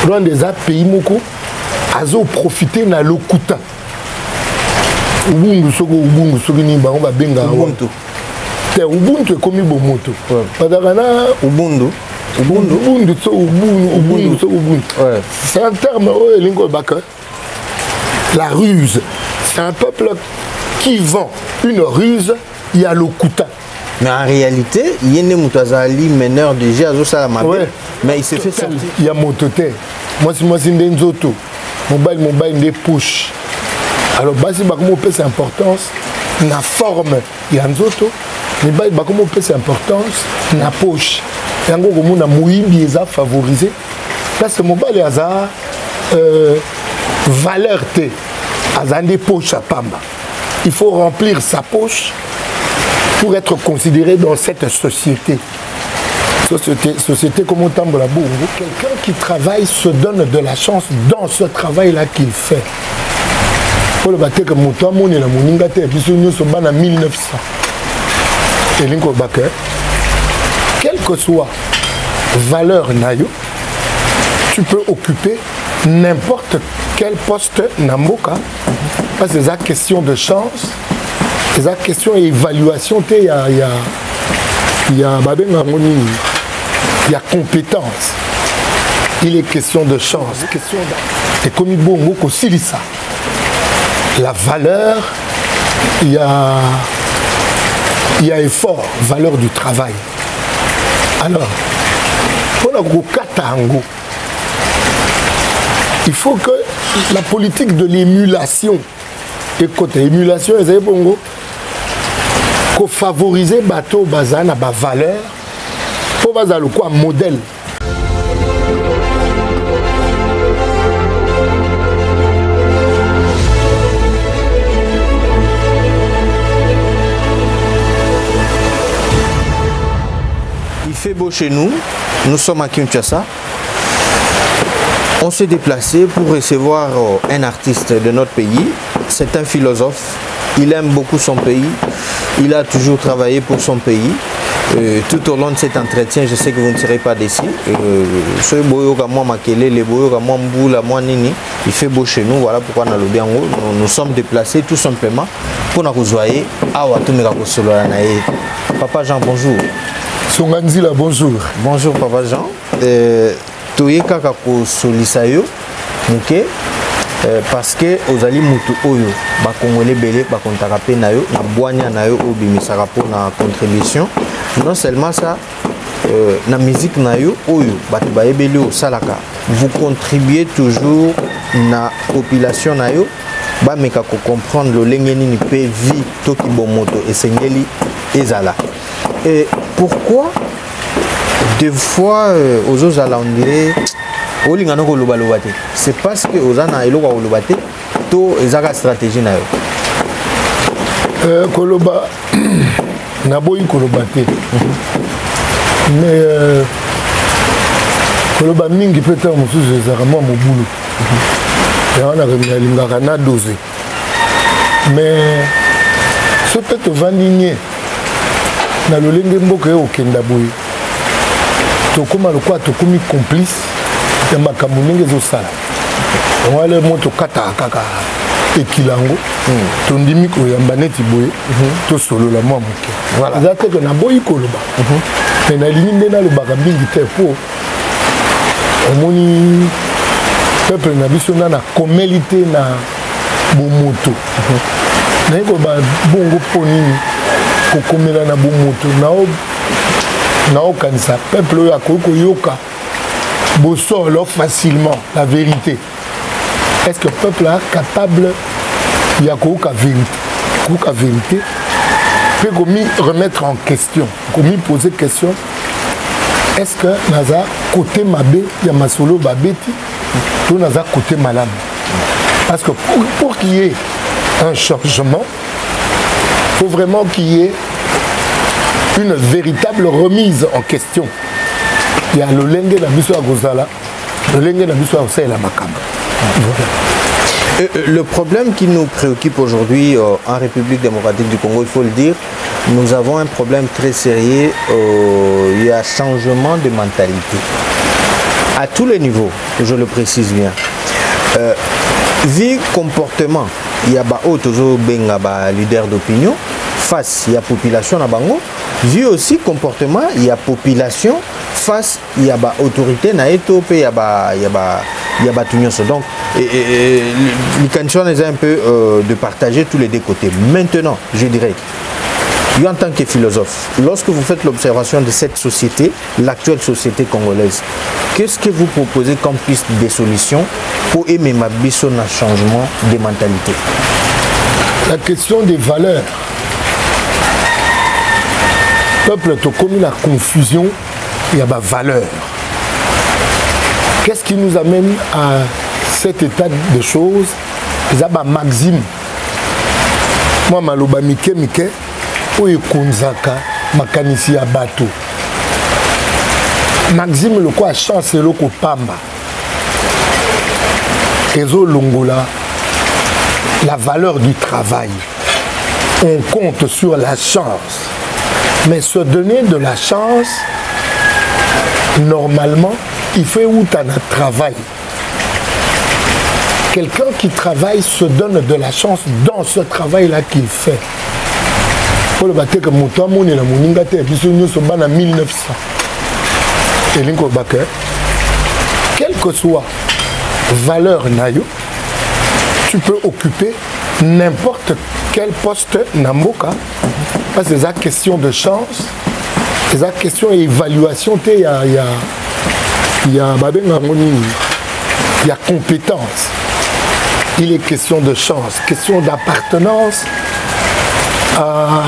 Rwanda des pays moko azo profiter na lokuta. Ubuntu soko ni bango ba benga Ubuntu. Te Ubuntu komi bomoto. Padakana Ubuntu. Ubuntu. C'est un terme lingo baka. La ruse. C'est un peuple qui vend une ruse, il y a lokuta. Mais en réalité, il y a des moutazali meneurs de jeu à ouais. Mais il s'est fait sortir. Il y a mototé. Moi c'est des nzoto. Mobile des push. Alors basi ba comment c'est importance na forme ya nzoto. Mais ba comment c'est importance na poche. Yango comme na muibi eza favorisé. Parce que mobile eza valeur té. Azande poche à pamba. Il faut remplir sa poche pour être considéré dans cette société. Société comme au Tambola Bongo, quelqu'un qui travaille se donne de la chance dans ce travail-là qu'il fait. Pour le battre comme Moutouamon et la Mouningate, et puis nous sommes en 1900. Et Linko Baker, quelle que soit valeur nayo, tu peux occuper n'importe quel poste Namboka, parce que c'est la question de chance. C'est la question d'évaluation, il y a compétence. Il est question de chance. Et comme il bon aussi ça. La valeur, il y a effort, valeur du travail. Alors, pour le Katango, il faut que la politique de l'émulation, et côté émulation, les bongo, qu'on favorise bateau bazan à valeur pour bazar le quoi modèle. Il fait beau chez nous. Nous sommes à Kinshasa. On s'est déplacé pour recevoir un artiste de notre pays. C'est un philosophe. Il aime beaucoup son pays. Il a toujours travaillé pour son pays. Tout au long de cet entretien, je sais que vous ne serez pas déçus. Ce boyoga moi makele, le boyoga moi mboula moi nini, il fait beau chez nous. Voilà pourquoi nous sommes déplacés tout simplement pour nous rejoindre. Papa Jean, bonjour. Songanzila, bonjour. Bonjour Papa Jean. Toyeka kako solisayo, muke. Parce que ozali mutu oyo bakongole belé bakontaka pe na yo na bwanya na yo obimisaka po na contribution. Non seulement ça, na musique na yo oyo batu bayebeli o salaka, vous contribuez toujours na population na yo ba meka ko comprendre le lenge nini pe vie to ki bomoto esengeli ezala. Et pourquoi des fois aux ala on dirait c'est parce que aux ana eloko kolobate to ezaka stratégie na yo. Koloba na boyi kolobate. Mais koloba mingi peut-être mususu ezaka mwa mobulu. Ya na remina lingaka na dosé. Mais ce peut-être vandigné na lolenge mboka yo okenda boyi. Tokoma lokwa tokomi complice. Il y a des gens on va aller monter kata kaka ekilango tondimi ko yamba neti boye to solo la moi moke voilà ça que na boyi koloba mais na ligne na le baka bingi te po omoni peuple na biso na komelité na bomoto na ko ba bongo poni ko komela na bomoto na o kanisa peuple ya ko yoka Bossolo facilement la vérité. Est-ce que le peuple est capable de la vérité peut remettre en question, poser question. Est-ce que Naza côté Mabé, il y a Masolo Babeti, tout Naza côté Malam? Parce que pour qu'il y ait un changement, il faut vraiment qu'il y ait une véritable remise en question. Il y a le lenge na biso à Gozala, le lenge na biso à la Makamba. Le problème qui nous préoccupe aujourd'hui en République démocratique du Congo, il faut le dire, nous avons un problème très sérieux, il y a changement de mentalité. à tous les niveaux, je le précise bien. Vu comportement, il y a des leaders d'opinion face à la population na bango. Vu aussi comportement, il y a population face il y a autorité na eto pe il y a tout ça. Donc les conditions est un peu de partager tous les deux côtés. Maintenant, je dirais, en tant que philosophe, lorsque vous faites l'observation de cette société, l'actuelle société congolaise, qu'est-ce que vous proposez comme piste de solution pour aimer ma biso na changement des mentalités? La question des valeurs. Peuple, tu as commis la confusion, il y a des valeurs. Qu'est-ce qui nous amène à cet état de choses? Il y a des maximes. Moi, maloba mike, oyo konzaka makanisi ya bato. Maxime le quoi chance le ko pamba. Ezo longola la valeur du travail. On compte sur la chance. Mais se donner de la chance, normalement, il fait où tu as un travail. Quelqu'un qui travaille se donne de la chance dans ce travail-là qu'il fait. Pour le battre comme moi, mon est la moninga te puis nous sommes en 1900. Et l'inko baké, quelle que soit valeur nayo, tu peux occuper n'importe quel poste namboka. Parce que c'est la question de chance, c'est la question d'évaluation, il y a compétence. Il est question de chance, question d'appartenance à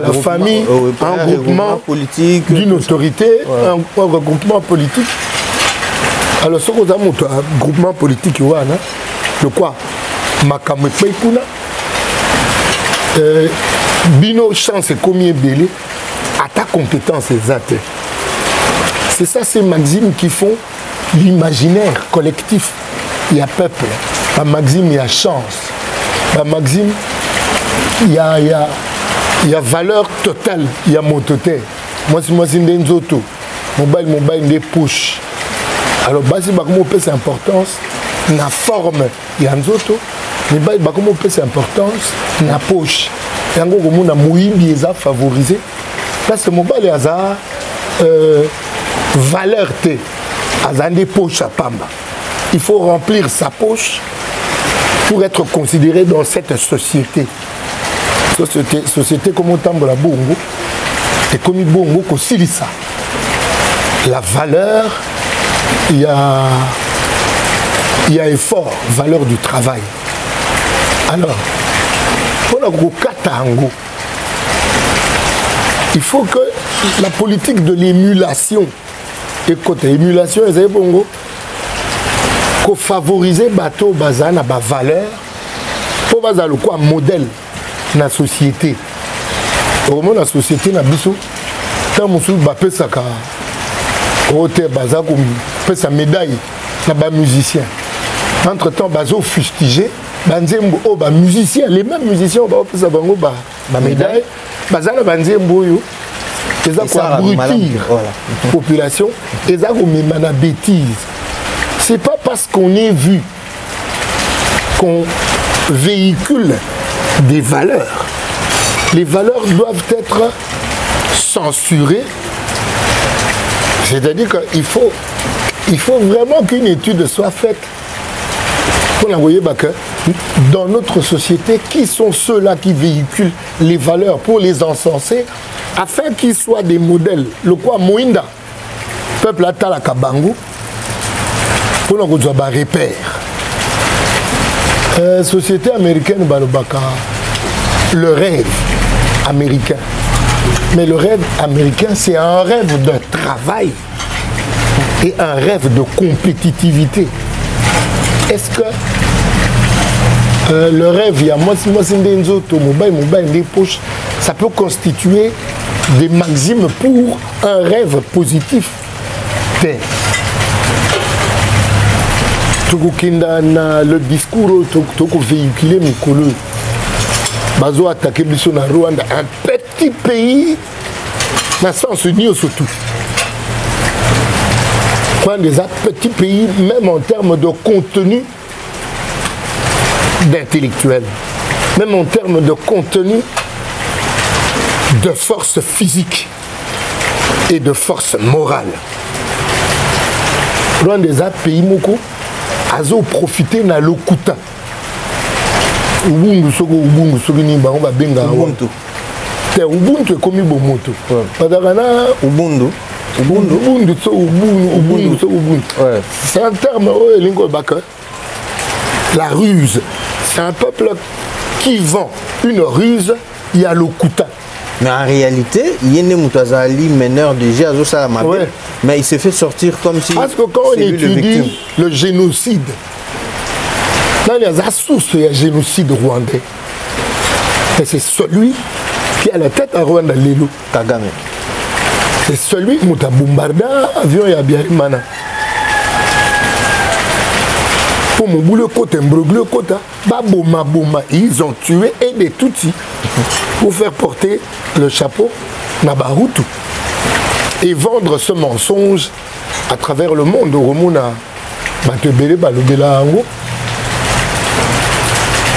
la famille, un regroupement politique, d'une autorité, un regroupement politique. Alors, ce qu'on a montré, un groupement politique, le quoi Makamwe Peikuna, Bino chance et combien belé à ta compétence exacte. C'est ça, ces maximes qui font l'imaginaire collectif. Il y a peuple, la maxime, il y a chance. La maxime, il y a valeur totale, il y a mototé. Moi, c'est une nzoto. Mobile, des push. Alors, basi, comment on peut cette importance, la forme, il y a nzoto. Mais comment on peut cette importance, la poche. Il y a un mouimbi qui est favorisé. Parce que mobile, il y a valeur, il y a des poches à Pamba. Il faut remplir sa poche pour être considéré dans cette société. Société comme on tambola bongo et comme bongo ko silisa. La valeur, il y a effort, valeur du travail. Alors, pour la Katango, il faut que la politique de l'émulation, écoutez, émulation, c'est bongo. Pour favoriser bateau bazana ba valeur pour bazalo quoi modèle na société au moins la société na biso tant musu ba pesa ka hôtel bazako pesa médaille na ba musicien entre temps bazo fustigé banzembo o ba musicien les mêmes musiciens ba pesa bango ba médaille bazana banzembo yo eza quoi abrutir population eza ko memana bêtise. C'est pas parce qu'on est vu qu'on véhicule des valeurs. Les valeurs doivent être censurées. C'est-à-dire qu'il faut vraiment qu'une étude soit faite pour l'envoyer dans notre société, qui sont ceux-là qui véhiculent les valeurs pour les encenser, afin qu'ils soient des modèles. Le quoi Moïnda, peuple Atala Kabangu, pour nous avoir un repère. Société américaine, le rêve américain. Mais le rêve américain, c'est un rêve de travail et un rêve de compétitivité. Est-ce que le rêve, il y a ça peut constituer des maximes pour un rêve positif? Le discours véhiculé Mikolo bazo attaqué na Rwanda, un petit pays dans sens union surtout Des petits pays, même en termes de contenu d'intellectuel, même en termes de contenu de force physique et de force morale. Loin des pays moko, azo profiter na lokuta. Ubuntu soko ni bango ba benga Ubuntu. Ubuntu est comme Bomoto. Ubuntu. C'est un terme, la ruse. C'est un peuple qui vend une ruse, il y a le kuta. Mais en réalité, il y a des meneurs de jeu, mais il s'est fait sortir comme si. Parce que quand on étudie le génocide, là, il y a la source du génocide rwandais. Et c'est celui qui a la tête à Rwanda, Lelo Kagame. C'est celui qui a bombardé l'avion et Biarimana. Pour mon boulot, côté Mbroglio, côté Baboma, ils ont tué et des Tutsis pour faire porter le chapeau Nabarutu et vendre ce mensonge à travers le monde.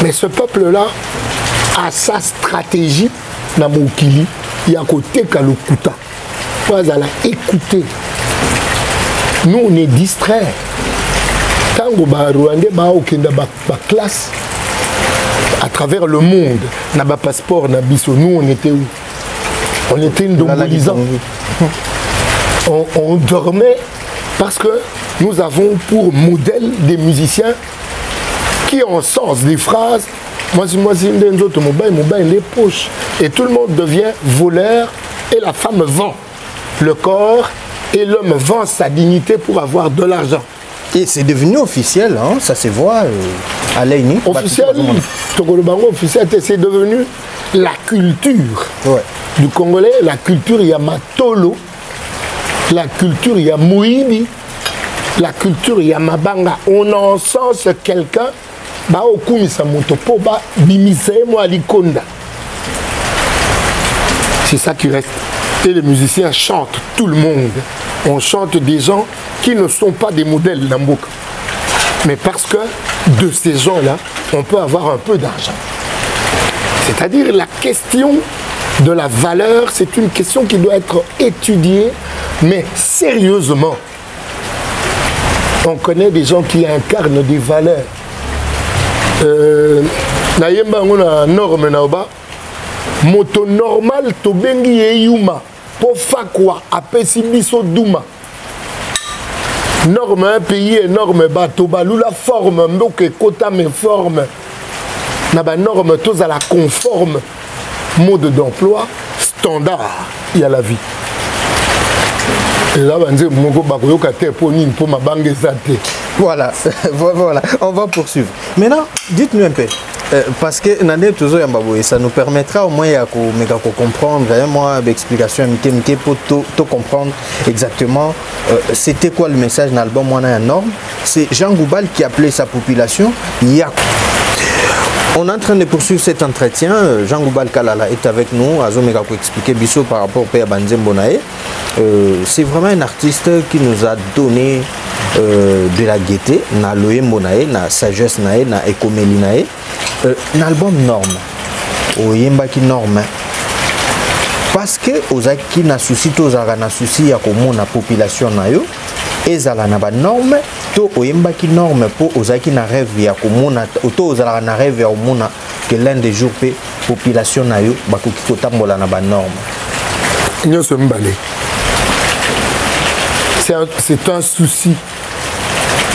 Mais ce peuple-là a sa stratégie. Il y a côté Kalokuta. Vous allez écouter. Nous, on est distraits. Quand on a classe à travers le monde, on a un passeport, nous, on était où? On était une dombolisant. On dormait parce que nous avons pour modèle des musiciens qui ont sens des phrases. Moi, c'est une autre mobile, les poches. Et tout le monde devient voleur et la femme vend le corps et l'homme vend sa dignité pour avoir de l'argent. Et c'est devenu officiel, hein? Ça se voit à l'ENI. Officiel, c'est devenu la culture du Congolais, la culture Yamatolo, la culture Yamoïbi, la culture Yamabanga. On encense quelqu'un. C'est ça qui reste. Et les musiciens chantent, tout le monde. On chante des gens qui ne sont pas des modèles Namboka. Mais parce que de ces gens-là, on peut avoir un peu d'argent. C'est-à-dire la question de la valeur, c'est une question qui doit être étudiée, mais sérieusement. On connaît des gens qui incarnent des valeurs. Nayemba ngona norme naoba moto normal to bengi yuma po fakwa apesi biso duma norme un pays énorme bato balula forme mboke kota me forme na ba norme tous à la conforme mode d'emploi standard il y a la vie. Et là moko bakoyoka te po nini po mabange zate. Voilà, voilà, on va poursuivre. Maintenant, dites-nous un peu, parce que ça nous permettra au moins de comprendre, moi, d'explication pour tout comprendre exactement c'était quoi le message dans l'album Moi na norme. C'est Jean Goubal qui appelait sa population Yaku. On est en train de poursuivre cet entretien. Jean Goubal Kalala est avec nous. Azomega pour expliquer Bissot par rapport au Père Banzembonae. C'est vraiment un artiste qui nous a donné de la gaieté, na loye monae, na sagesse nae, na écomélie nae. L'album norme. Oyemba qui norme. Parce que ozaki na souci tozaka na souci ya komona population na yo ezala na ba norme to oyemba ki norme po ozaki na rêve ya komona to ozala na rêve ya komona que l'un des jours pe population na yo bakoki kotambola na ba norme. Nyoso mbale. C'est un souci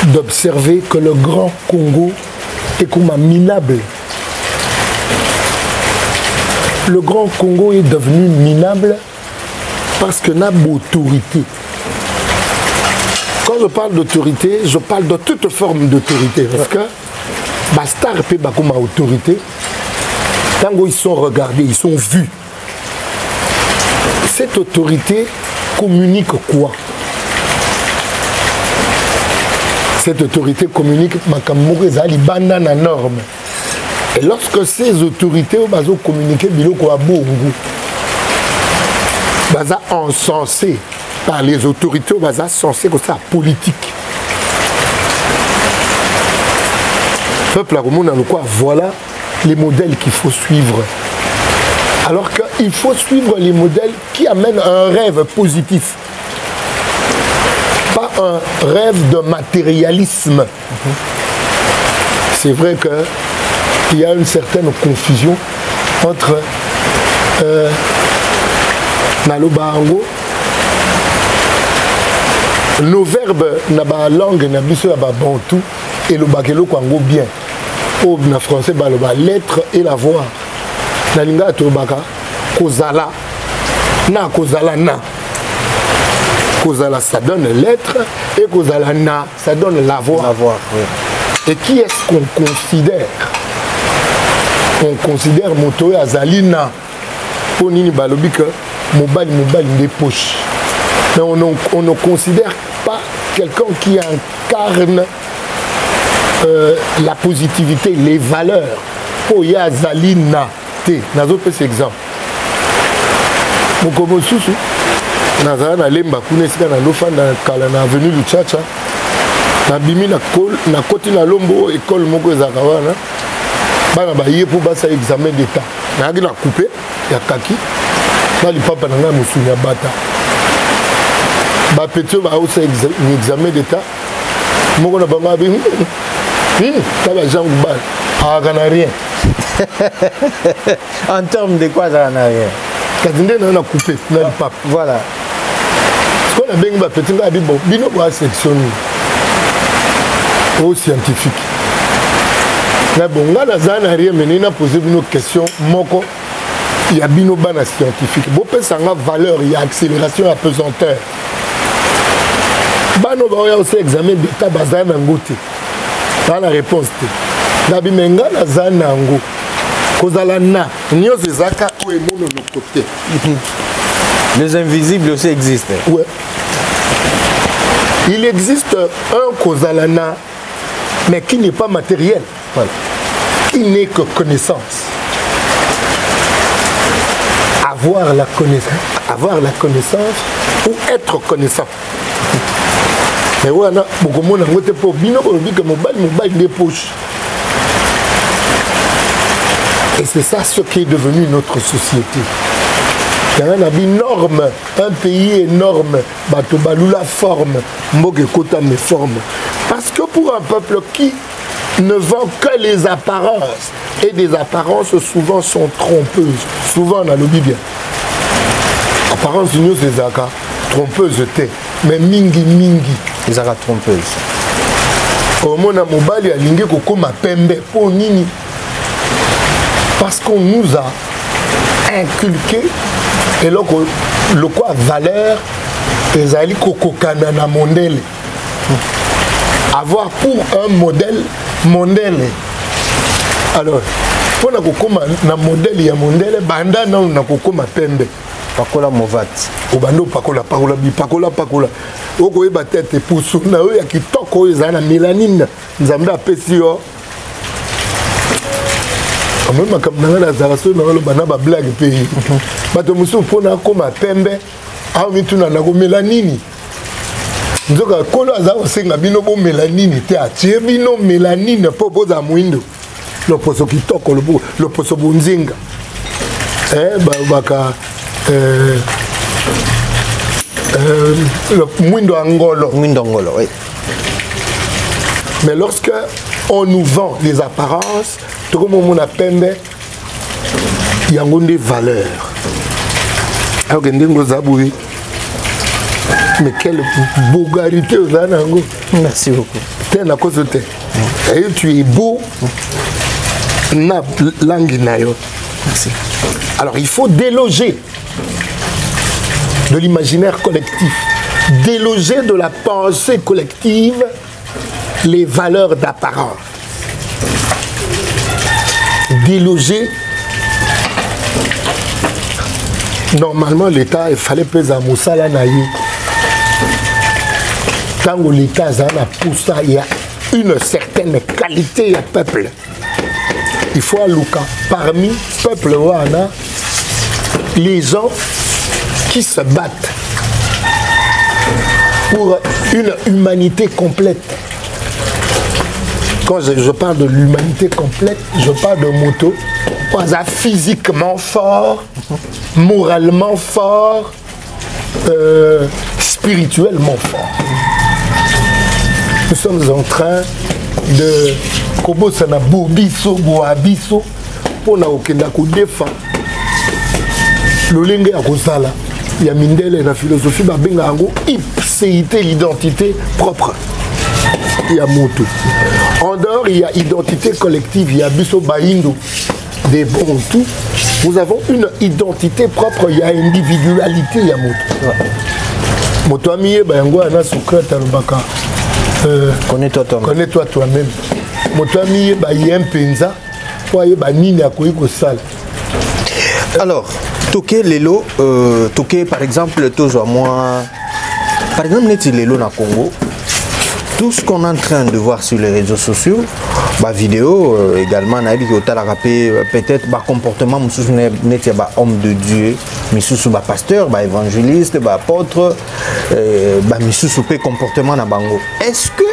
d'observer que le Grand Congo est comme minable. Le Grand Congo est devenu minable parce que n'a autorité. Quand je parle d'autorité, je parle de toute forme d'autorité. Parce que Bastar et Bakuma autorité, tant qu'ils sont regardés, ils sont vus. Cette autorité communique quoi? Cette autorité communique Makamorezali Banana norme. Et lorsque ces autorités ont communiqué, Biloko a Bongo, Baza encensé par les autorités censées comme ça politique. Peuple à quoi voilà les modèles qu'il faut suivre. Alors qu'il faut suivre les modèles qui amènent un rêve positif. Pas un rêve de matérialisme. C'est vrai qu'il y a une certaine confusion entre Nalobango, nos verbes na ba langue na biso ya ba bantu et le bakelo kwango bien. Au na français ba le ba lettre et la voix. Na linga to baka kozala na kozala na. Kozala ça donne lettre et kozala na ça donne la voix. La voix, oui. Et qui est-ce qu'on considère? On considère Motoé Azalina pour Nini Balobik mobile des poches. Mais on ne considère pas quelqu'un qui incarne la positivité, les valeurs. Pour Yazalina T. Nazo peut cet exemple. Mon comme Soussou, Nazana Lemba Kunesika na Lofa na Kala na avenue Luchacha. Na bimi na koti na lombo école moko ezaka wana bana baye pour basa examen d'état na ngi na couper ya kaki na lipapa na nga musunya bata ba petit ba au examen d'état moko na banga bi ta ba Jean Goubal ah kana rien en termes de quoi ça n'a rien kadinde na couper na lipapa voilà ce qu'on a bengi ba petit nga bi bon bino ba section au scientifique. Mais bon, on a rien mené à poser une question. Moko, il y a bino bana scientifique. Bon, ça a valeur, il y a accélération à pesanteur. Bano ba ya aussi examen d'état bazana ngote. Dans la réponse te. Na bimenga na zana ngo. Kozala na nyo zaka ou emono no côté. Les invisibles aussi existent. Ouais. Il existe un kozalana mais qui n'est pas matériel, voilà. Qui n'est que connaissance. Avoir la connaissance ou être connaissant. Mais voilà, beaucoup de monde n'a pas bino que mobile des poches. Et c'est ça ce qui est devenu notre société. Il y a un énorme, un pays énorme, Batobalula forme, Mogekota me forme. Parce que pour un peuple qui ne vend que les apparences, et des apparences souvent sont trompeuses, souvent on a le bien. Apparence nous c'est Zaka, trompeuse t'es, mais mingi. Zaka trompeuse. Au monde à Mobali a lingé koko ma pembe pour nini. Parce qu'on nous a inculqué et là le quoi valeur les ali kokokana na mondele. Avoir pour un modèle mondele. Alors pour na kokoma na modèle ya mondele banda na kokoma pembe pakola movat obando pakola pakola oko eba tête pousu na yo ya kitoko ezana mélanine nzambe apesi yo. Même comme dans la zaration dans le banaba blague pays bato musu pona koma pembe a mitu na ko mélanine nzoka kolo aza osenga bino bo mélanine te atie bino mélanine po boza mwindo le poso kitoko le poso bunzinga baka le mwindo angolo oui. Mais lorsque on nous vend les apparences, tout comme on a pembe, il y a des valeurs. Alors que nous mais quelle bogarité aux anango. Merci beaucoup. T'es à cause de toi. Et tu es beau. Na langue nayo. Merci. Alors il faut déloger de l'imaginaire collectif, déloger de la pensée collective les valeurs d'apparence. Déloger. Normalement, l'État, il fallait peser à Moussala Naï. Tant que l'État a poussé, il y a une certaine qualité à peuple. Il faut à Luka, parmi le peuple, les gens qui se battent pour une humanité complète. Quand je parle de l'humanité complète, je parle de moto, physiquement fort, moralement fort, spirituellement fort. Nous sommes en train de kobosana bobiso boabiso pour na okenda ko défendre lolenge ya kozala ya mindele na philosophie babenga yango ipséité, l'identité propre ya moto. En dehors il y a identité collective, il y a biso baindo des Bantou. Nous avons une identité propre, il y a individualité ya moto. Moto amiye bayango ana Socrate alobaka connais-toi toi-même. Connais-toi toi-même. Moto amiye ba yempenza po ye ba nini akoyi kosala. Alors, toke lelo toke par exemple toujours moi par exemple neti lelo na Congo, tout ce qu'on est en train de voir sur les réseaux sociaux, bah vidéo également na bi ko tala rapé peut-être ba comportement mususu neti ba homme de Dieu, misusu ba pasteur, ba évangéliste, ba apôtre, ba misusu pe comportement na bango. Est-ce que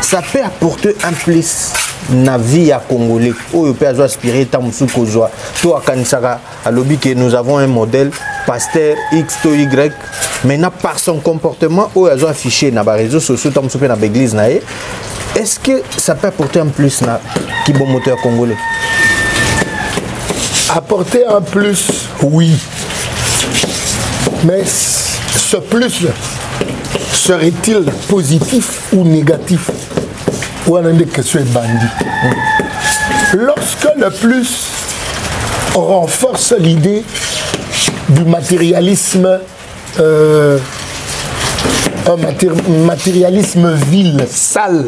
ça peut apporter un plus na vie à Congolais ou peut aspirer tant mususu kozwa to akanisaka alobi que nous avons un modèle pasteur X to Y, maintenant par son comportement ou azo affiché na ba réseaux sociaux tant mususu na l'église na ye. Est-ce que ça peut apporter un plus na qui bon moteur congolais? Apporter un plus, oui. Mais ce plus serait-il positif ou négatif? Ou on a des questions bandit. Lorsque le plus renforce l'idée du matérialisme, un matérialisme vil, sale,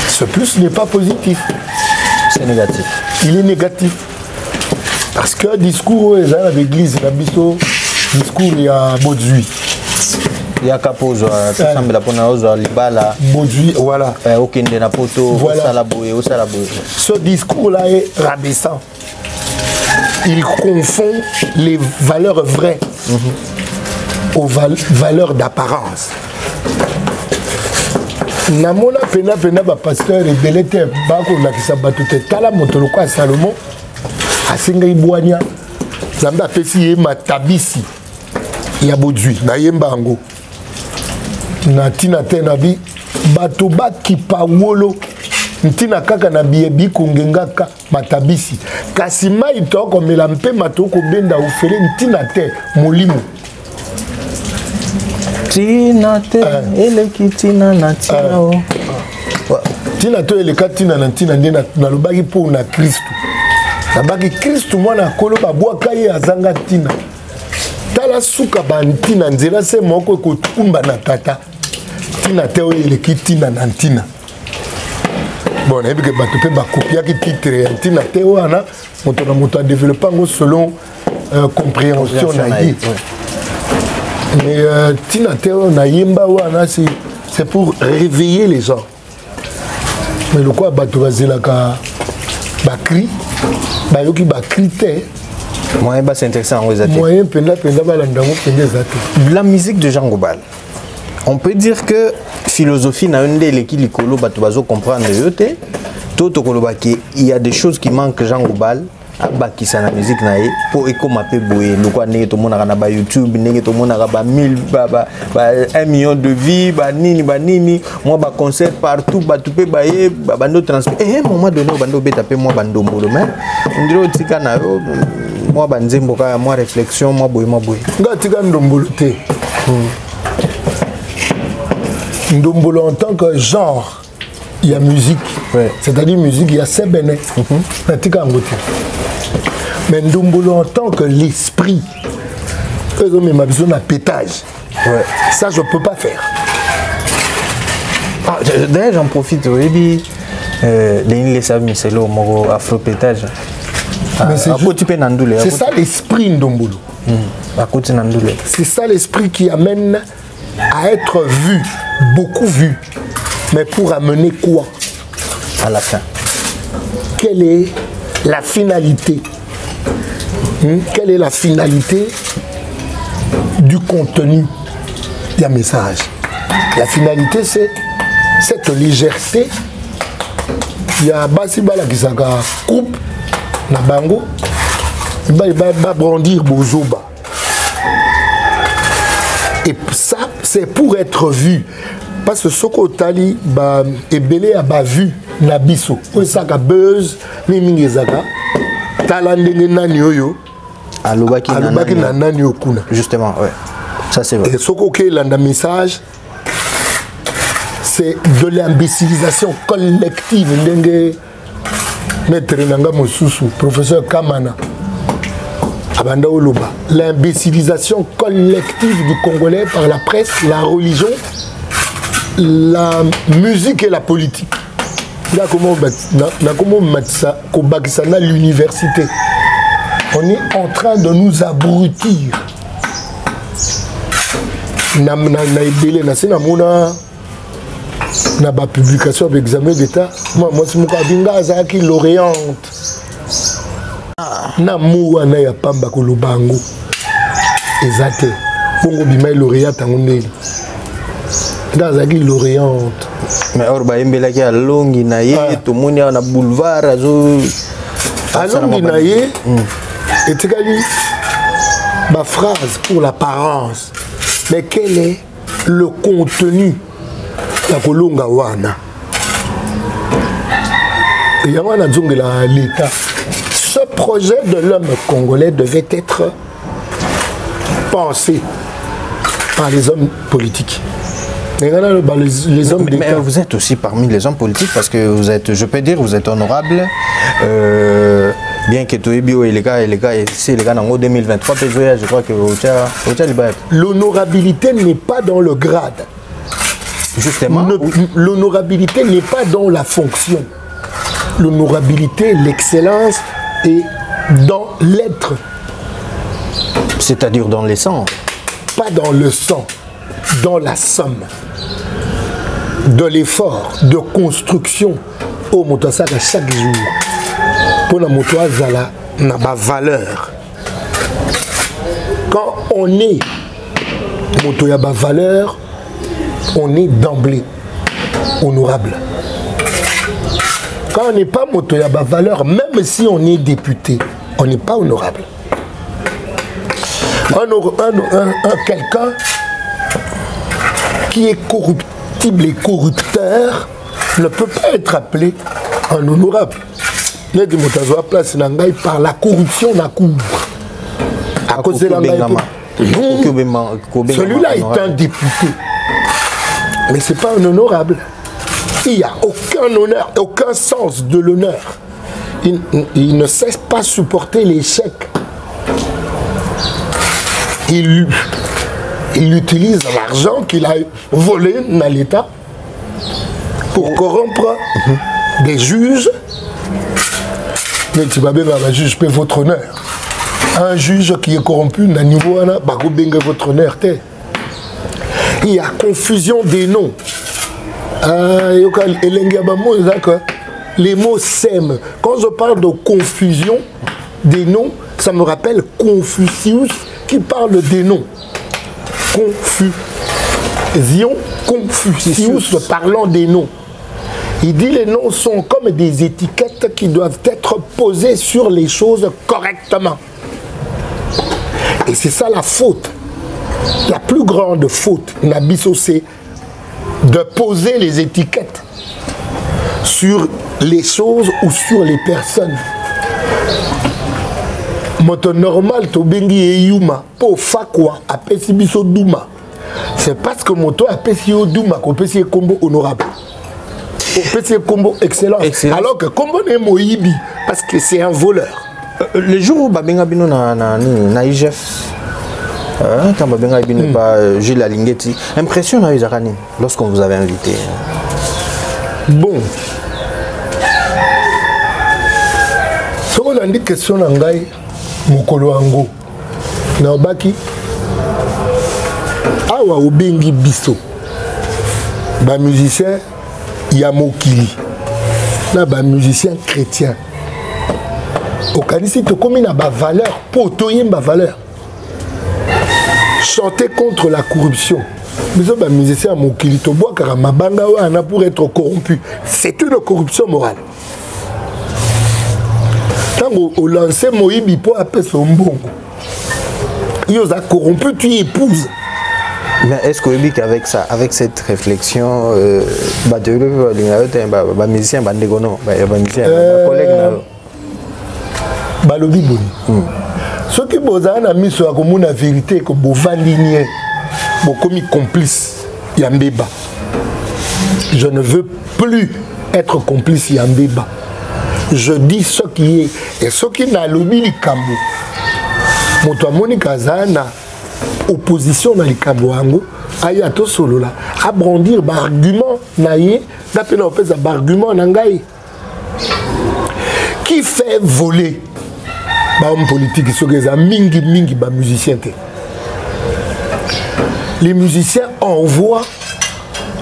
ce plus n'est pas positif. C'est négatif. Il est négatif. Parce que discours à l'église, discours il y a Baudouin. Il y a Capozo, Libala. Baudouin, voilà. Okende na poto, Osalaboye. Ce discours-là est rabaissant. Il confond les valeurs vraies aux valeurs d'apparence. Namona pena ba pasteur ebele te bako lakisa bato te tala moto lokwa Salomon asenga ibwania Nzambe apesi ye matabisi ya Baudouin na yemba ngo na tina te na bi bato bakipa wolo ntina kaka na biebi kongengaka matabisi kasi mai to komela mpe mato ko benda ofele ntina te molimo Tina te eleki tina na tina o. Tina to eleka tina na tina ndena na lobaki po na Kristo. Na baki Kristo mwana kolo babwaka ye azanga tina. Tala suka bantina nzela se moko kotumba na tata. Tina te eleki tina na tina. Bon, et puis bato pe ba copia ki titre tina te wana moto a développé ngo selon compréhension na ye. Mais Tina Teo na yemba wana c'est pour réveiller les gens. Mais le quoi bato bazelaka bakri bayoki bakri te moyen c'est intéressant aux athées. Moyen penda balandango penda zate. La musique de Jean Ngobal. On peut dire que philosophie na une des qui likolo bato bazo comprendre yote tout koloba ki il y a des choses qui manquent Jean Ngobal. Bakisa na musique na ye po ekoma pe boye lokwa ndenge to mona na ba YouTube ndenge to mona ba 1000 ba 1 million de vues ba nini moi ba concert partout ba tout pe ba ye ba bando transmettre et à un moment donné bando beta pe moi bando mbolo mais ndiro tika na yo moi banzembo ka moi réflexion moi boye nga tika ndombolo te ndombolo en tant que genre il y a musique ouais. C'est-à-dire musique il y a sebene na tika ngote. Mais Ndombolo en tant que l'esprit, eux ont même besoin d'un pétage. Ouais. Ça, je ne peux pas faire. Ah, d'ailleurs, j'en profite. Oui, c'est le afro-pétage. C'est ça l'esprit Ndombolo. C'est ça l'esprit qui amène à être vu, beaucoup vu. Mais pour amener quoi? À la fin. Quelle est la finalité? Quelle est la finalité du contenu? il y a un message. La finalité, c'est cette légèreté. Il y a Bassi Bala qui s'appelle coupe, na bango, il va brandir Bozoba. Et ça, c'est pour être vu. Parce que ce côté est belé à vu na biso. Pour ça que buzz, mimi ezaka, talandenge nani yoyo, alobaki na nani okuna. Justement, ouais. Ça c'est vrai. Et ce côté là dans message, c'est de l'imbécilisation collective. Ndenge maître Nanga Mosusu, professeur Kamana. L'imbécilisation collective du Congolais par la presse, la religion, la musique et la politique. Là, comment l'université. On est en train de nous abrutir. Na publication d'examen d'État. Moi, c'est mon cabinga qui l'oriente. Na muwa na ya pamba ko lubango ezate bongo bima lauréat tangoneli ndazaki lauréante mais orba embela ki alongi na ye to moni na boulevard azo alongi na ye etikali ma phrase pour l'apparence mais quel est le contenu ya kolonga wana et ya wana zongela l'état. Ce projet de l'homme congolais devait être pensé par les hommes politiques. Les hommes mais vous êtes aussi parmi les hommes politiques parce que vous êtes, je peux dire, vous êtes honorable. Bien que tout est bio et les gars, c'est les gars en 2023, je crois que l'honorabilité n'est pas dans le grade. Justement. L'honorabilité n'est pas dans la fonction. L'honorabilité, l'excellence est dans l'être. C'est-à-dire dans les sangs. Pas dans le sang, dans la somme. De l'effort, de construction. Au Motosaka chaque jour. Pour la Motoazala, n'a pas valeur. Quand on est Motoyaba valeur, on est d'emblée honorable. Quand on n'est pas Motoyaba valeur, même si on est député, on n'est pas honorable. Quelqu'un qui est corruptible et corrupteur ne peut pas être appelé un honorable. Il y a des motazoa place par la corruption na cour. À cause de la celui-là est un député. Mais ce n'est pas un honorable. Il n'y a aucun honneur, aucun sens de l'honneur. Il ne cesse pas supporter l'échec. Il utilise l'argent qu'il a volé dans l'État pour corrompre des juges. Mais tu vas bien un juge paie votre honneur. Un juge qui est corrompu n'a niveau votre honneur. Il y a confusion des noms. Les mots s'aiment. Quand je parle de confusion des noms, ça me rappelle Confucius qui parle des noms. Confucius parlant des noms. Il dit les noms sont comme des étiquettes qui doivent être posées sur les choses correctement. Et c'est ça la faute. La plus grande faute, Nabiso, c'est de poser les étiquettes sur les choses ou sur les personnes. Moto normal to bengi eyuma po fakwa apesi biso duma. C'est parce que moto apesi yo duma ko pesi combo honorable. Ko pesi combo excellent. Alors que combo ne moyibi parce que c'est un voleur. Le jour où babenga bino na IGF quand babenga bino ba Gilles Alingeti, impression na Izakani lorsqu'on vous avait invité. Bon. Ce qu'on a dit question ngai mokolo ango na obaki awa obengi biso ba musicien ya mokili na ba musicien chrétien okanisi to komi na ba valeur po toyemba valeur chanter contre la corruption biso ba musicien mokili to boakaka mabanga wana pour être corrompu. C'est une corruption morale. Tango au lancer moyibi po apé son mbongo. Ils ont corrompu, tu épouses. Mais est-ce qu'avec ça, avec cette réflexion, musicien, balobi boni. Ce qui boza na miso ya komona vérité que bovandinier, bokomi complice yambeba. Je ne veux plus être complice yambeba. Je dis ce qui est et ce qui n'a lobi likambo. Moto amoni kazana opposition dans les Kabouango, aya to solo là, à brandir argument naïe, d'après on fait argument nangaï. Qui fait voler homme politique qui sont mingi ba musiciens. Les musiciens envoient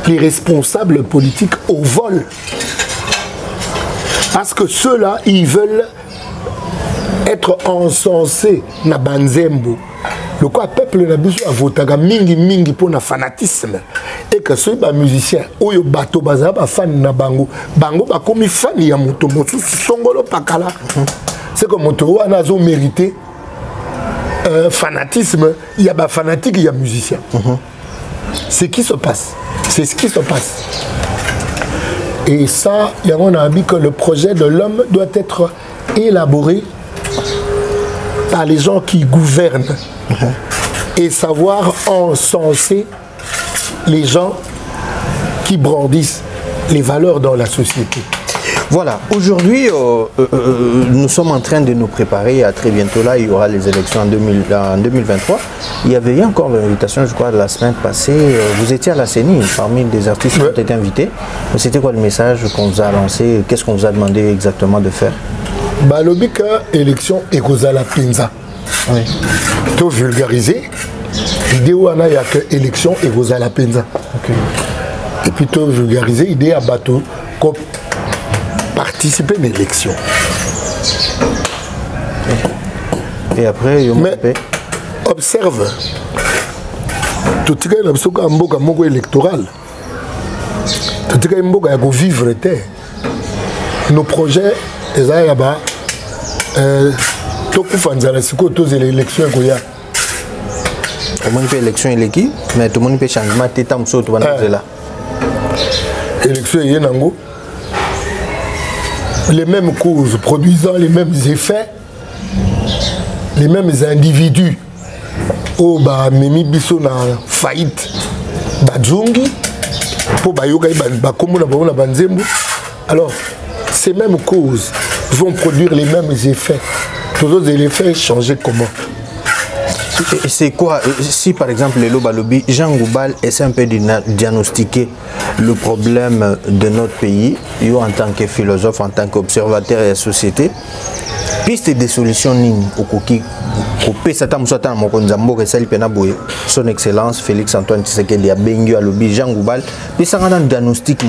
les responsables politiques au vol. Parce que ceux-là, ils veulent être encensés na banzembo. Le quoi peuple na biso a voté mingi pour na fanatisme et que ceux ba musiciens oyo bato baza ba fan na bango ba komi fan ya moto motu songolo pakala. C'est comme moto wana zo mérité fanatisme, il y a ba fanatique, il y a musicien. C'est ce qui se passe. C'est ce qui se passe. Et ça, il y a un avis que le projet de l'homme doit être élaboré par les gens qui gouvernent et savoir encenser les gens qui brandissent les valeurs dans la société. Voilà, aujourd'hui, nous sommes en train de nous préparer. À très bientôt, là, il y aura les élections en 2023. Il y avait eu encore l'invitation, je crois, la semaine passée. Vous étiez à la CENI, parmi des artistes qui ont été invités. C'était quoi le message qu'on vous a lancé? Qu'est-ce qu'on vous a demandé exactement de faire? Balobika, élection et Kozala Pinza. Oui. Tout vulgarisé. L'idée où on a, il n'y a que élection et Kozala Pinza. Okay. Et puis tout vulgarisé, l'idée à bateau, comme participer à l'élection. Et après, mais observe, tout ce qui est un mboka électoral, tout ce qui est un mboka vivre, nos projets, ils ont tout le l'élection. Tout le monde fait élection, mais tout le monde fait changement, tout le monde là. Élection, il y a les mêmes causes produisant les mêmes effets, les mêmes individus. Oh, bah, Mimi Bisso na faillite, Badjungi, pour Bayoga, Bakomo, Banzembo. Alors, ces mêmes causes vont produire les mêmes effets. Tous les effets changer comment? C'est quoi, si par exemple le Lobalobi, Jean Goubal essaie un peu de diagnostiquer le problème de notre pays, en tant que philosophe, en tant qu'observateur de la société, piste des solutions au coquille, son excellence Félix Antoine Tshisekedi a bengu à l'obi Jean Goubal, puis ça a un diagnostic,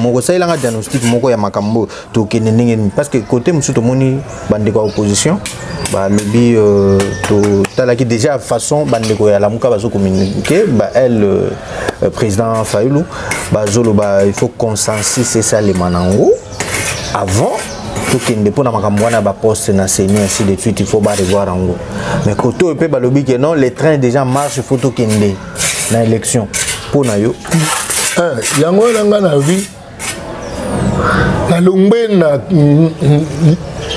parce que côté Moussouto Moni, bandeko opposition, l'obi talaki déjà façon bandeko ya la muka bazo communiquer, elle président Fayoulou, il faut consensus c'est ça les manango avant. Tout qui ne dépend pas de poste na CENI ainsi de suite, il faut revoir en gros. Mais quand on peut balobi que non, les trains déjà marchent, il faut tout qu'il y ait dans l'élection. Pour nayo. Yango langa na vie. Na longbe na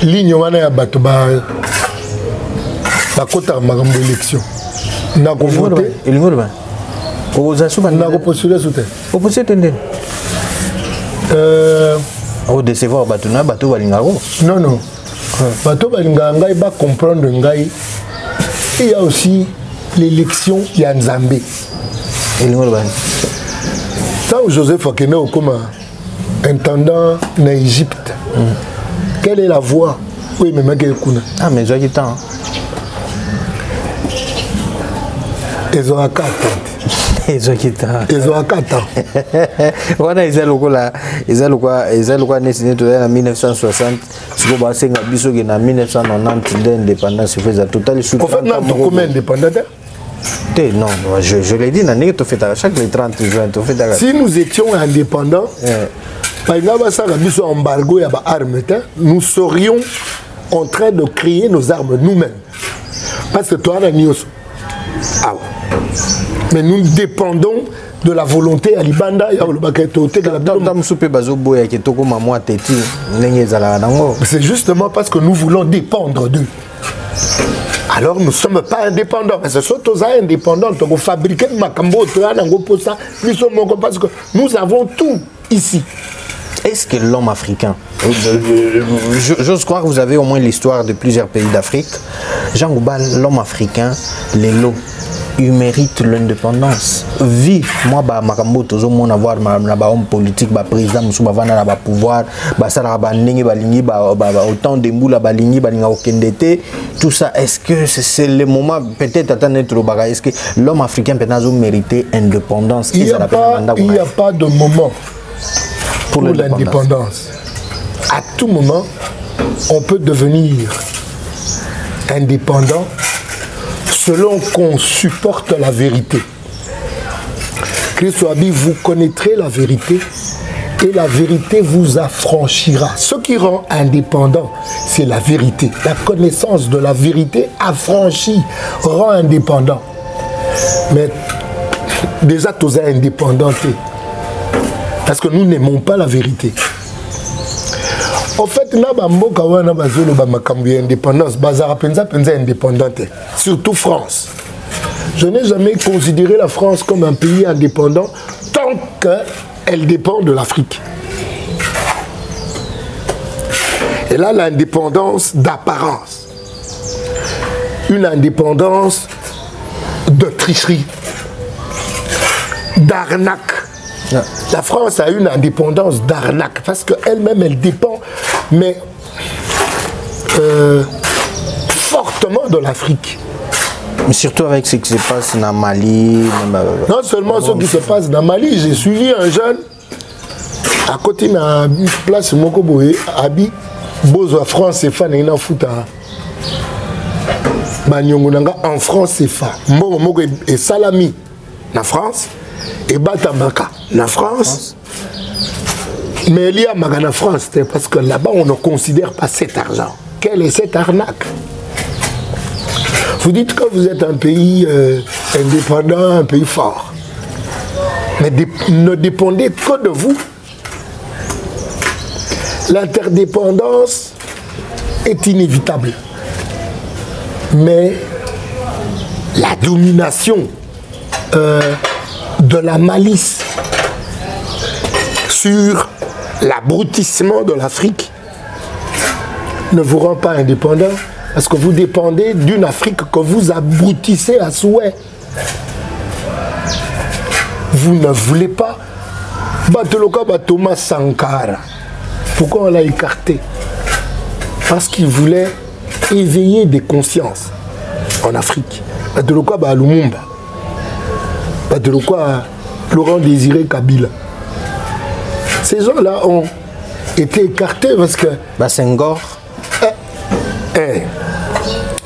ligne wana ya bato ba kota makambo élection. Na ko voter. Il ngoro ba. Ko za suba na ko postuler soutien. Ko postuler tenden. Au décevoir Batuna, Bato Balingaro. Non, non. Bato Balingaro, il va comprendre ngai. Il y a aussi l'élection Yanzambé. Tant Joseph Akeno comme intendant en Égypte, quelle est la voie? Oui, mais Magekuna. Ah, mais j'ai temps. Ils ont à 4 ans. Ils ont à 4 ans. Voilà, ils ont naissance en 1960. Si vous avez en 1990, l'indépendance faisait total. En fait, nous avons combien d'indépendants? Non, je l'ai dit, chaque le 30 juin, si nous étions indépendants, par exemple, embargo, nous serions en train de créer nos armes nous-mêmes. Parce que toi, mais nous dépendons de la volonté à Libanda. C'est justement parce que nous voulons dépendre d'eux. Alors nous ne sommes pas indépendants. Mais ce sont tous indépendants. Nous fabriquons parce que nous avons tout ici. Est-ce que l'homme africain, j'ose croire que vous avez au moins l'histoire de plusieurs pays d'Afrique, Jean Goubal, l'homme africain, les lots, il mérite l'indépendance. Vie, moi, makambo tozo mon avoir ma homme politique, ba président, musu ba vana ba pouvoir, ba sala ba ndenge ba lingi ba autant de moula ba lingi ba linga okendete, tout ça. Est-ce que c'est le moment peut-être attendre trop baga? Est-ce que l'homme africain peut nous mériter indépendance? Il n'y a pas de moment pour l'indépendance. À tout moment, on peut devenir indépendant selon qu'on supporte la vérité. Christ a dit, vous connaîtrez la vérité et la vérité vous affranchira. Ce qui rend indépendant, c'est la vérité. La connaissance de la vérité affranchit, rend indépendant. Mais déjà, tous est indépendanté. Parce que nous n'aimons pas la vérité. En fait, surtout France. Je n'ai jamais considéré la France comme un pays indépendant tant qu'elle dépend de l'Afrique. Et là, l'indépendance d'apparence. Une indépendance de tricherie, d'arnaque. La France a une indépendance d'arnaque parce qu'elle-même, elle dépend, mais fortement de l'Afrique. Mais surtout avec ce qui se passe dans Mali. Non seulement ce qui se passe dans Mali, j'ai suivi un jeune à côté de la place Mokoboé, Abi, Bozo France, c'est fan et Nafuta. En France, c'est fan. Moko et Salami, en France. Et Batamaka, la France. Mais il y a Magana France, parce que là-bas, on ne considère pas cet argent. Quelle est cette arnaque? Vous dites que vous êtes un pays indépendant, un pays fort. Mais ne dépendez que de vous. L'interdépendance est inévitable. Mais la domination de la malice sur l'abrutissement de l'Afrique ne vous rend pas indépendant parce que vous dépendez d'une Afrique que vous abrutissez à souhait. Vous ne voulez pas. Thomas Sankara, pourquoi on l'a écarté? Parce qu'il voulait éveiller des consciences en Afrique. Lumumba. De quoi Laurent Désiré Kabila. Ces gens-là ont été écartés parce que... Senghor.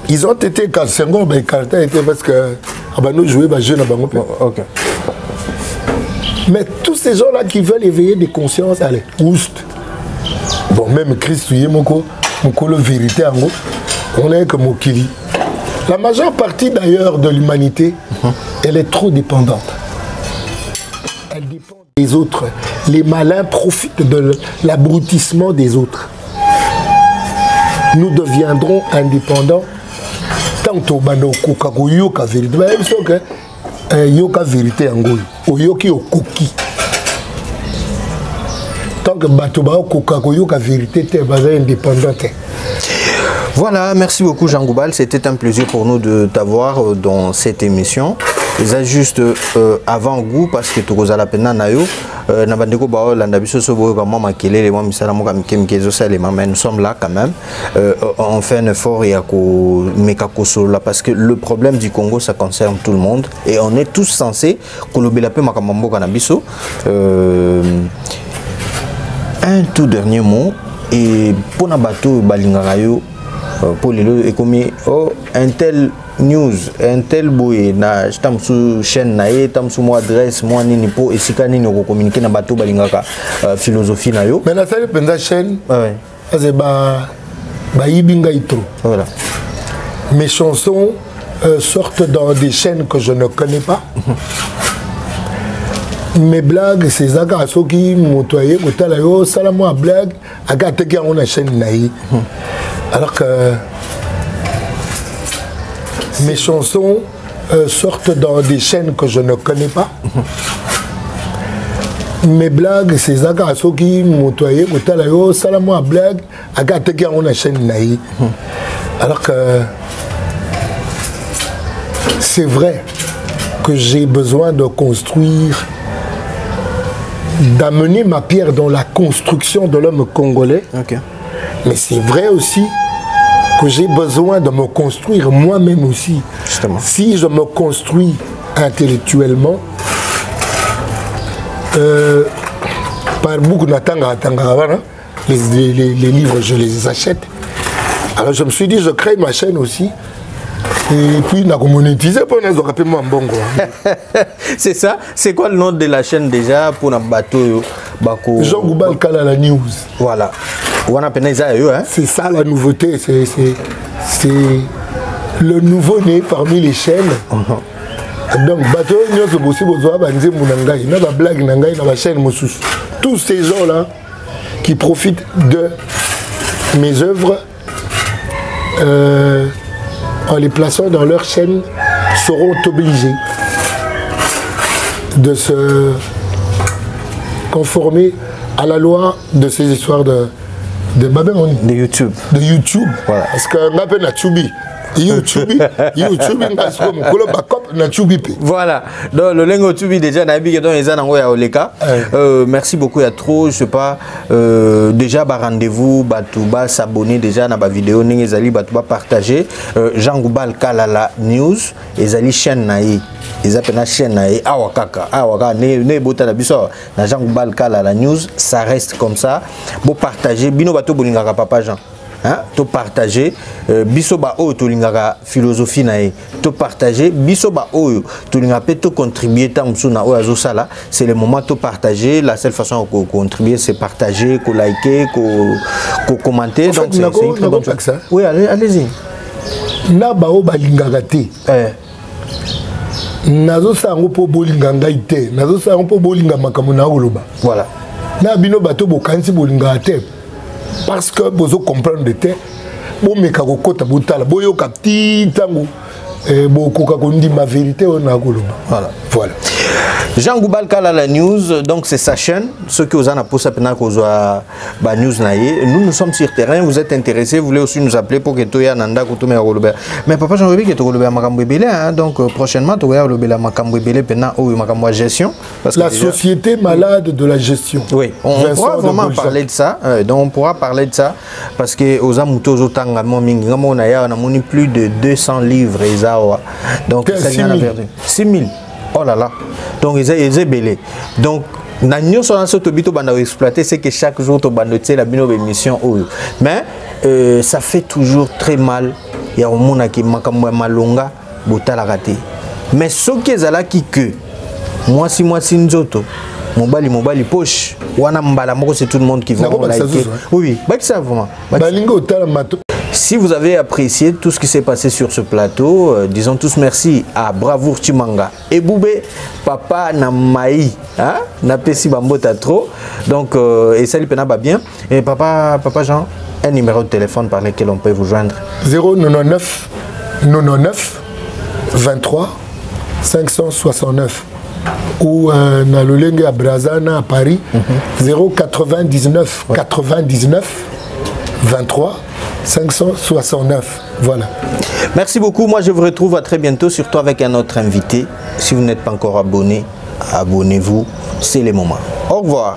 Ils ont été écartés. Senghor écartés parce que... nous jouons jeune à ok. Mais tous ces gens-là qui veulent éveiller des consciences, allez, oust. Bon, même Christ, Moko le vérité, on est comme Mokili. La majeure partie d'ailleurs de l'humanité, elle est trop dépendante. Elle dépend des autres. Les malins profitent de l'abrutissement des autres. Nous deviendrons indépendants tant au bando kokago yoka vérité. Même si yoka vérité angoy, o yoki o koki. Tant que batoba kokago yoka vérité te bazar indépendante. Voilà, merci beaucoup Jean Goubal, c'était un plaisir pour nous de t'avoir dans cette émission. C'est juste avant-goût parce que tu as la peine nayo nabandeko ba landa biso sobo vraiment makele les moi misala mo kam kemkezo sale mais nous sommes là quand même on fait un effort et ako mekakoso là parce que le problème du Congo ça concerne tout le monde et on est tous censés kolobela pe makamambo kana biso un tout dernier mot et pour na bateau balingaka yo pour les et comme un tel news un tel boy na stamsu chaîne na ye tamsu mo adresse mo nini po esika nini ko communiquer na bato balingaka philosophie na yo mais na sali penza chaîne ouais c'est ba yibinga itro voilà mes chansons sortent dans des chaînes que je ne connais pas. Mes blagues, c'est ça qui m'otoye, m'otalayo, salamo à blague, à gâter on a chaîne naïe. Alors que mes chansons sortent dans des chaînes que je ne connais pas. Mes blagues, c'est ça qui m'otoye, m'otalayo, salamo à blague, à gâter on a chaîne naïe. Alors que c'est vrai que j'ai besoin de construire, d'amener ma pierre dans la construction de l'homme congolais. Okay. Mais c'est vrai aussi que j'ai besoin de me construire moi-même aussi. Justement. Si je me construis intellectuellement, par beaucoup les livres, je les achète. Alors je me suis dit, je crée ma chaîne aussi. Et puis, on a monétisé pour nous rappeler mon bongo. C'est ça. C'est quoi le nom de la chaîne déjà pour un bateau Jean Goubal Kala la news. Voilà. C'est ça la nouveauté. C'est le nouveau-né parmi les chaînes. Donc, bateau, nous sommes aussi besoin de Mounangaï. Nous avons blague Nangaï dans la chaîne Moussous. Tous ces gens-là qui profitent de mes œuvres. En les plaçant dans leur chaîne, seront obligés de se conformer à la loi de ces histoires de YouTube. De YouTube. Voilà. Parce qu'on appelle Natsubi. Voilà. Donc le lingo tubi déjà merci beaucoup à trop, je sais pas déjà rendez-vous batuba s'abonner déjà na ba vidéo n'ezali batuba partager Jean Goubal Kalala news ezali chaîne naï ezapena chaîne naï awakaka ne bota na biso na Jean Goubal Kalala news ça reste comme ça bo partager bino bato bolingaka papa Jean. Hein, to partager bisoba o to lingaka philosophie nae to partager bisoba o to lingape to contribuer tamsuna o azo sala c'est le moment to partager la seule façon de contribuer c'est partager ko liker ko commenter donc c'est très bon ça. Oui allez-y na ba o balingaka te nazo sango po bolinga ngai te nazo sango po bolinga makambo na koloba voilà na bino bato bokanisi bolinga te parce que vous comprenez de terre, vous me kakokota butala, boyo kapti tango, bokoka kondi ma vérité on a voilà. Voilà. Jean Goubal Kalala news, donc c'est sa chaîne. Ceux qui vous en a posé pendant qu'on soit news naïe. Nous sommes sur terrain. Vous êtes intéressés, vous voulez aussi nous appeler pour que Toya Nanda Koutoumé Rolobert. Mais papa Jean-Rémy qui est Rolobert Makambouébélé, donc prochainement Toya Rolobert Makambouébélé pendant ou Makamboua gestion. La société malade de la gestion. Oui, on pourra vraiment parler de ça. Donc on pourra parler de ça parce que aux amoutos autant mingi on a plus de 200 livres donc ça vient à perdu 6000. Oh là là. Donc ils ont belé. Donc nous sommes sur le bando exploiter c'est que chaque jour tu bando la bino émission mais ça fait toujours très mal. Il y a un monde qui makamwa malonga botala raté. Mais ce qui est là qui que moi si nzoto mobali poche wana mbala moko c'est tout le monde qui va liker. Oui, bah ça vraiment. Si vous avez apprécié tout ce qui s'est passé sur ce plateau, disons tous merci à Bravoure Chimanga et Boubé, Papa Namaï, hein? Napesi Bambota trop. Donc, et salut Pena bien. Et Papa Jean, un numéro de téléphone par lequel on peut vous joindre 099 99 23 569 ou dans le Lengue à Brazana à Paris 099 99 23 569. Voilà. Merci beaucoup. Moi, je vous retrouve à très bientôt, surtout avec un autre invité. Si vous n'êtes pas encore abonné, abonnez-vous. C'est le moment. Au revoir.